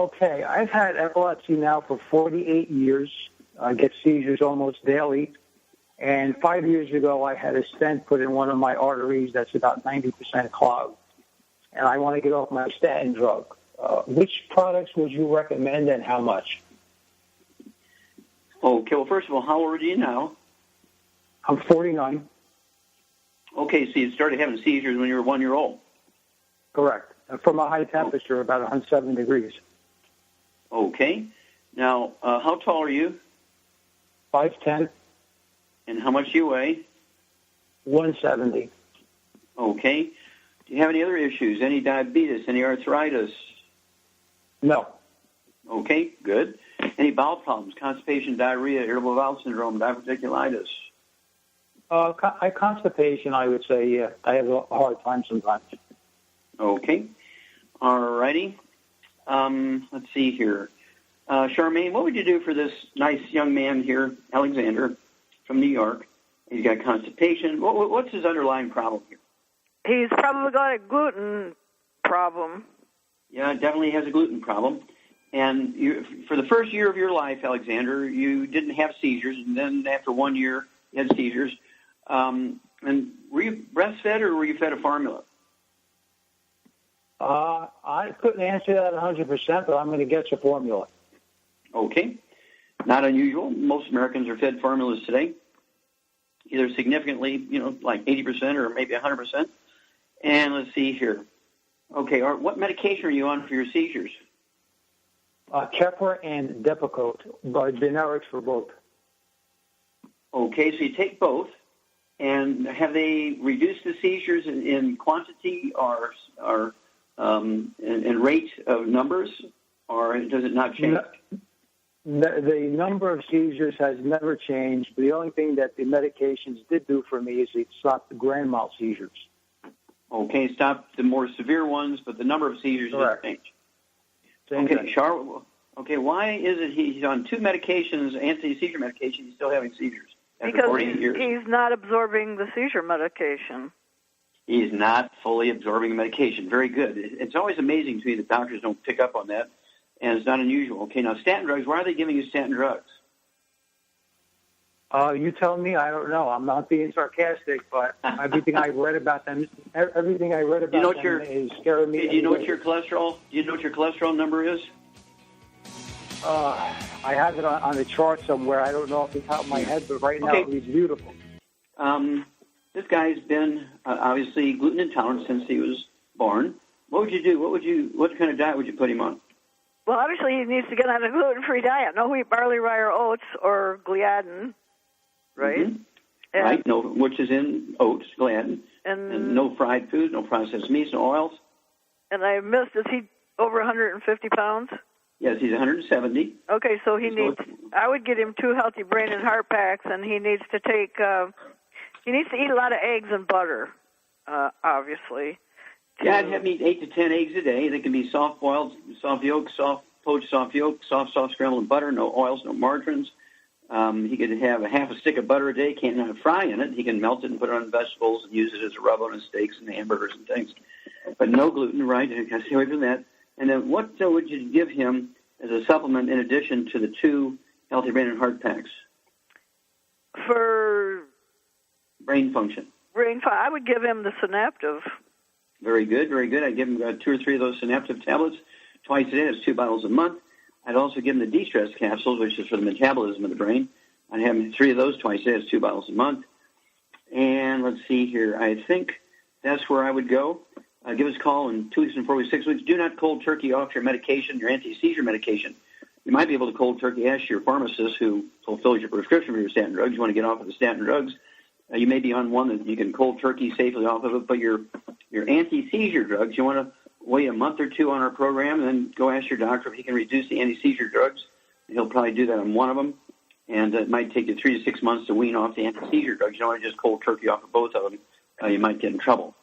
Okay, I've had epilepsy now for 48 years. I get seizures almost daily. And 5 years ago, I had a stent put in one of my arteries that's about 90% clogged. And I want to get off my statin drug. Which products would you recommend and how much? Okay, well, first of all, how old are you now? I'm 49. Okay, so you started having seizures when you were 1 year old. Correct. From a high temperature, about 107 degrees. Okay. Now, how tall are you? 5'10". And how much do you weigh? 170. Okay. Do you have any other issues? Any diabetes? Any arthritis? No. Okay, good. Any bowel problems? Constipation, diarrhea, irritable bowel syndrome, diverticulitis? Constipation, I would say, yeah. I have a hard time sometimes. Okay. All righty. Let's see here. Charmaine, what would you do for this nice young man here, Alexander, from New York? He's got constipation. What's his underlying problem here? He's probably got a gluten problem. Yeah, definitely has a gluten problem. And for the first year of your life, Alexander, you didn't have seizures, and then after 1 year, you had seizures. And were you breastfed or were you fed a formula? I couldn't answer that 100%, but I'm going to guess a formula. Okay. Not unusual. Most Americans are fed formulas today, either significantly, like 80% or maybe 100%. And let's see here. Okay, what medication are you on for your seizures? Keppra and Depakote, but generics for both. Okay, so you take both. And have they reduced the seizures in quantity or in rate of numbers, or does it not change? The number of seizures has never changed. But the only thing that the medications did do for me is it stopped the grand mal seizures. Okay, stopped the more severe ones, but the number of seizures didn't change. Okay, Char. Okay, why is it he's on two medications, anti-seizure medication, he's still having seizures? Because he's not absorbing the seizure medication. He's not fully absorbing the medication. Very good. It's always amazing to me that doctors don't pick up on that, and it's not unusual. Okay, now statin drugs, why are they giving you statin drugs? You tell me. I don't know. I'm not being sarcastic, but everything I read about them, is scaring me. Do you know what your cholesterol? Do you know what your cholesterol number is? I have it on a chart somewhere. I don't know off the top of my head, but right now it reads beautiful. This guy's been obviously gluten intolerant since he was born. What would you do? What kind of diet would you put him on? Well, obviously he needs to get on a gluten-free diet. No wheat, barley, rye, or oats, or gliadin, right? Mm-hmm. Right. No, which is in oats, gliadin, and no fried food, no processed meats, no oils. And I missed. Is he over 150 pounds? Yes, he's 170. Okay, so I would get him 2 healthy brain and heart packs, and he needs to take, he needs to eat a lot of eggs and butter, obviously. Yeah, I'd have him eat 8 to 10 eggs a day. They can be soft-boiled, soft yolk, poached soft yolk, soft scrambled butter, no oils, no margarines. He could have a half a stick of butter a day, can't have fry in it. He can melt it and put it on vegetables and use it as a rub on his steaks and hamburgers and things. But no gluten, right? You can stay away from that. And then what would you give him as a supplement in addition to the 2 healthy brain and heart packs? For brain function. I would give him the Synaptive. Very good, very good. I'd give him 2 or 3 of those Synaptive tablets twice a day. That's 2 bottles a month. I'd also give him the de-stress capsules, which is for the metabolism of the brain. I'd have him 3 of those twice a day. That's 2 bottles a month. And let's see here. I think that's where I would go. Give us a call in 2 weeks and 4 weeks, 6 weeks. Do not cold turkey off your medication, your anti-seizure medication. You might be able to cold turkey ask your pharmacist who fulfills your prescription for your statin drugs. You want to get off of the statin drugs. You may be on one that you can cold turkey safely off of it, but your anti-seizure drugs, you want to wait a month or 2 on our program and then go ask your doctor if he can reduce the anti-seizure drugs. He'll probably do that on one of them, and it might take you 3 to 6 months to wean off the anti-seizure drugs. You don't want to just cold turkey off of both of them. You might get in trouble.